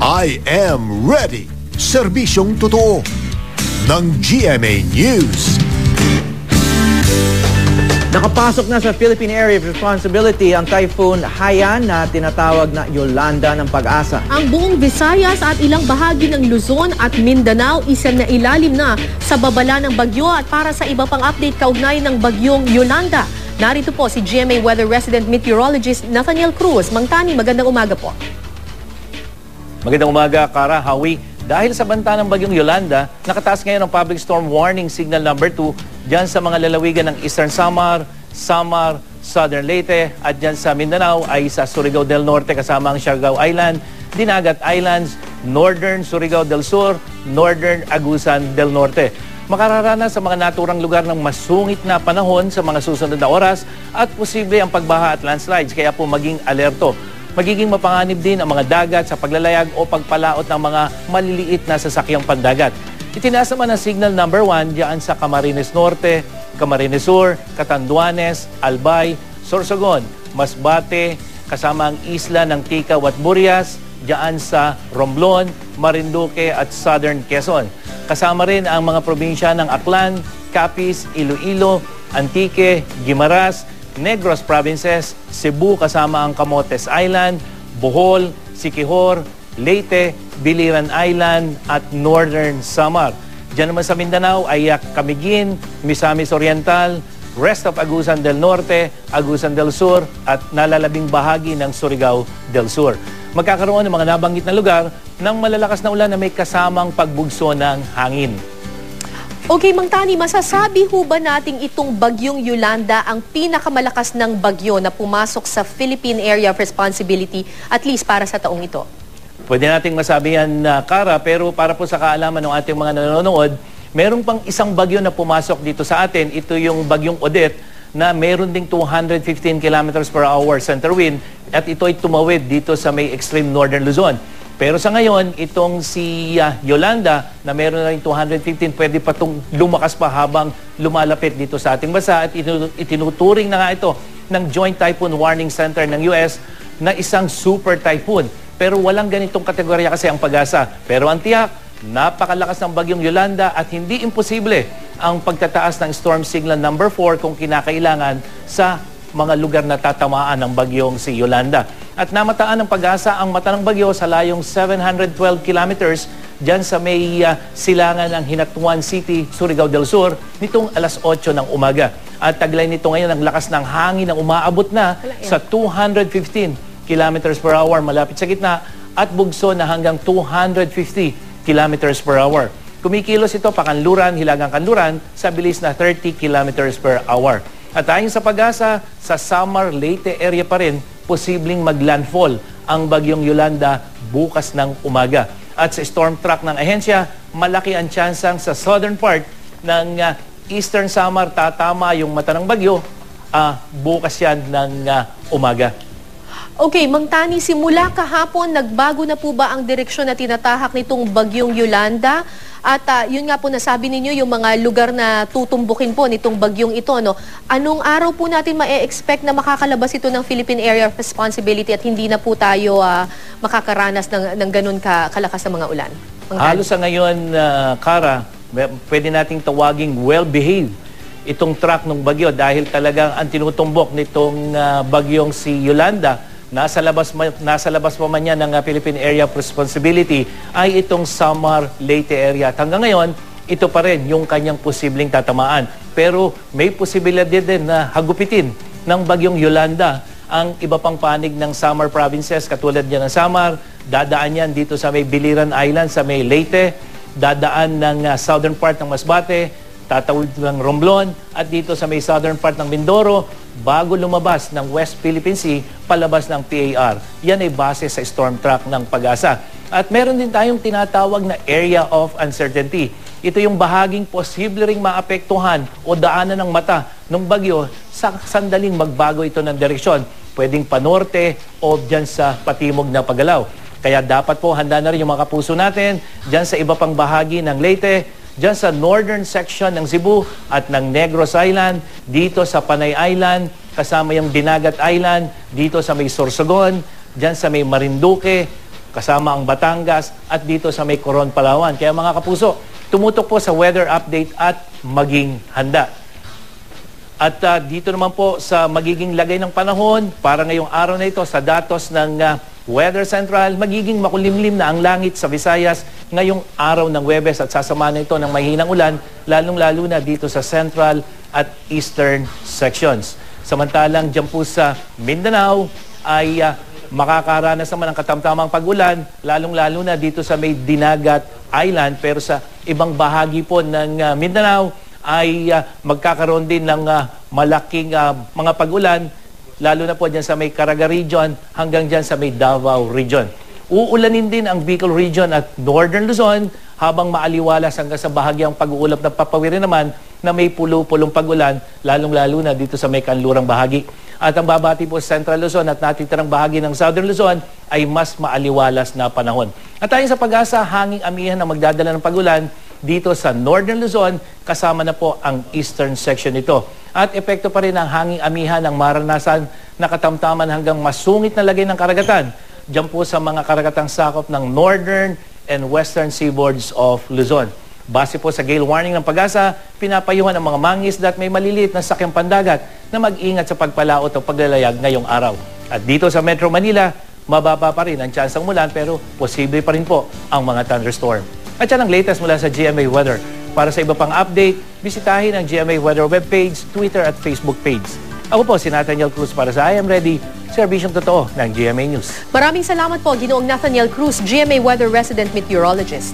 I am ready. Serbisyong totoo ng GMA News. Nakapasok na sa Philippine Area of Responsibility ang Typhoon Haiyan na tinatawag na Yolanda ng Pag-asa. Ang buong Visayas at ilang bahagi ng Luzon at Mindanao isa na ilalim na sa babala ng bagyo. At para sa iba pang update kaugnay ng bagyong Yolanda, narito po si GMA Weather Resident Meteorologist Nathaniel Cruz. Mang Tani, magandang umaga po. Magandang umaga, Kara, Hawi. Dahil sa banta ng bagyong Yolanda, nakataas ngayon ang Public Storm Warning Signal number 2 dyan sa mga lalawigan ng Eastern Samar, Southern Leyte at dyan sa Mindanao ay sa Surigao del Norte kasama ang Siargao Island, Dinagat Islands, Northern Surigao del Sur, Northern Agusan del Norte. Makararanas sa mga naturang lugar ng masungit na panahon sa mga susunod na oras at posible ang pagbaha at landslides, kaya po maging alerto. Magiging mapanganib din ang mga dagat sa paglalayag o pagpalaot ng mga maliliit na sasakyang pandagat. Itinaas naman ang signal number 1 diyan sa Camarines Norte, Camarines Sur, Catanduanes, Albay, Sorsogon, Masbate, kasama ang isla ng Ticao at Burias, diyan sa Romblon, Marinduque at Southern Quezon. Kasama rin ang mga probinsya ng Aklan, Capiz, Iloilo, Antique, Guimaras, Negros Provinces, Cebu kasama ang Camotes Island, Bohol, Siquijor, Leyte, Biliran Island at Northern Samar. Diyan naman sa Mindanao ay Camiguin, Misamis Oriental, rest of Agusan del Norte, Agusan del Sur at nalalabing bahagi ng Surigao del Sur. Magkakaroon ng mga nabanggit na lugar ng malalakas na ulan na may kasamang pagbugso ng hangin. Okay, Mang Tani, masasabi ho ba nating itong bagyong Yolanda ang pinakamalakas ng bagyo na pumasok sa Philippine Area of Responsibility at least para sa taong ito? Pwede nating masabi yan, Kara, pero para po sa kaalaman ng ating mga nanonood, meron pang isang bagyo na pumasok dito sa atin. Ito yung bagyong Odette na meron ding 215 km per hour center wind at ito ay tumawid dito sa may extreme northern Luzon. Pero sa ngayon, itong si Yolanda na meron na rin 215, pwede pa itong lumakas pa habang lumalapit dito sa ating bansa at itinuturing na nga ito ng Joint Typhoon Warning Center ng US na isang super typhoon. Pero walang ganitong kategorya kasi ang Pag-asa. Pero ang tiyak, napakalakas ng bagyong Yolanda at hindi imposible ang pagtataas ng storm signal number 4 kung kinakailangan sa mga lugar na tatamaan ng bagyong si Yolanda. At namataan ng Pag-asa ang mata ng bagyo sa layong 712 kilometers dyan sa may silangan ng Hinatuan City, Surigao del Sur nitong alas 8 ng umaga. At taglay nito ngayon ang lakas ng hangin na umaabot na sa 215 kilometers per hour malapit sa gitna at bugso na hanggang 250 kilometers per hour. Kumikilos ito pakanluran, hilagang kanluran sa bilis na 30 kilometers per hour. At ayon sa Pag-asa, sa Samar, Leyte area pa rin, posibleng maglandfall ang bagyong Yolanda bukas ng umaga. At sa storm track ng ahensya, malaki ang tsansang sa southern part ng Eastern Samar tatama yung mata ng bagyo bukas yan ng umaga. Okay, Mang Tani, simula kahapon, nagbago na po ba ang direksyon na tinatahak nitong bagyong Yolanda? At yun nga po nasabi ninyo, yung mga lugar na tutumbukin po nitong bagyong ito, no? Anong araw po natin ma-expect na makakalabas ito ng Philippine Area of Responsibility at hindi na po tayo makakaranas ng ganun kalakas na mga ulan? Halos sa ngayon, Kara, pwede nating tawaging well-behaved itong track ng bagyo dahil talagang ang tinutumbok nitong bagyong si Yolanda, nasa labas pa man yan ng Philippine Area of Responsibility ay itong Samar, Leyte area. At hanggang ngayon, ito pa rin yung kanyang posibleng tatamaan. Pero may posibilidad din na hagupitin ng bagyong Yolanda ang iba pang panig ng Samar provinces katulad niya ng Samar. Dadaan yan dito sa may Biliran Island, sa may Leyte. Dadaan ng southern part ng Masbate, tatawid ng Romblon at dito sa may southern part ng Mindoro bago lumabas ng West Philippine Sea palabas ng PAR. Yan ay base sa storm track ng Pag-asa. At meron din tayong tinatawag na area of uncertainty. Ito yung bahaging posible ring maapektuhan o daanan ng mata ng bagyo sa sandaling magbago ito ng direksyon. Pwedeng panorte o dyan sa patimog na paggalaw. Kaya dapat po handa na rin yung mga kapuso natin dyan sa iba pang bahagi ng Leyte, dyan sa northern section ng Cebu at ng Negros Island, dito sa Panay Island, kasama yung Dinagat Island, dito sa may Sorsogon, dyan sa may Marinduque, kasama ang Batangas at dito sa may Coron, Palawan. Kaya mga kapuso, tumutok po sa weather update at maging handa. At dito naman po sa magiging lagay ng panahon, para ngayong araw na ito sa datos ng Weather Central, magiging makulimlim na ang langit sa Visayas ngayong araw ng Huwebes at sasama na ito ng mahinang ulan, lalong-lalo na dito sa Central at Eastern sections. Samantalang dyan po sa Mindanao ay makakaranas naman ng katamtamang pag-ulan, lalong-lalo na dito sa may Dinagat Island, pero sa ibang bahagi po ng Mindanao ay magkakaroon din ng malaking mga pag-ulan, lalo na po dyan sa may Caraga region hanggang dyan sa may Davao region. Uulanin din ang Bicol region at Northern Luzon habang maaliwalas hanggang sa bahagyang pag-uulap ng Papawiri naman na may pulo-pulong pag-ulan, lalong-lalo na dito sa may kanlurang bahagi. At ang babati po sa Central Luzon at natitirang bahagi ng Southern Luzon ay mas maaliwalas na panahon. At ayon sa Pag-asa, hanging amihan ang magdadala ng pag-ulan dito sa Northern Luzon, kasama na po ang Eastern section nito. At epekto pa rin ang hanging amihan ng maranasan na katamtaman hanggang masungit na lagay ng karagatan diyan po sa mga karagatang sakop ng Northern and Western seaboards of Luzon. Base po sa gale warning ng Pag-asa, pinapayuhan ang mga mangingisda at may maliliit na sakyang pandagat na mag-ingat sa pagpalaot o paglalayag ngayong araw. At dito sa Metro Manila, mababa pa rin ang tsansang mulan pero posible pa rin po ang mga thunderstorm. At yan ang latest mula sa GMA Weather. Para sa iba pang update, bisitahin ang GMA Weather webpage, Twitter at Facebook page. Ako po si Nathaniel Cruz para sa I Am Ready, serbisyong totoo ng GMA News. Maraming salamat po, Ginoong Nathaniel Cruz, GMA Weather Resident Meteorologist.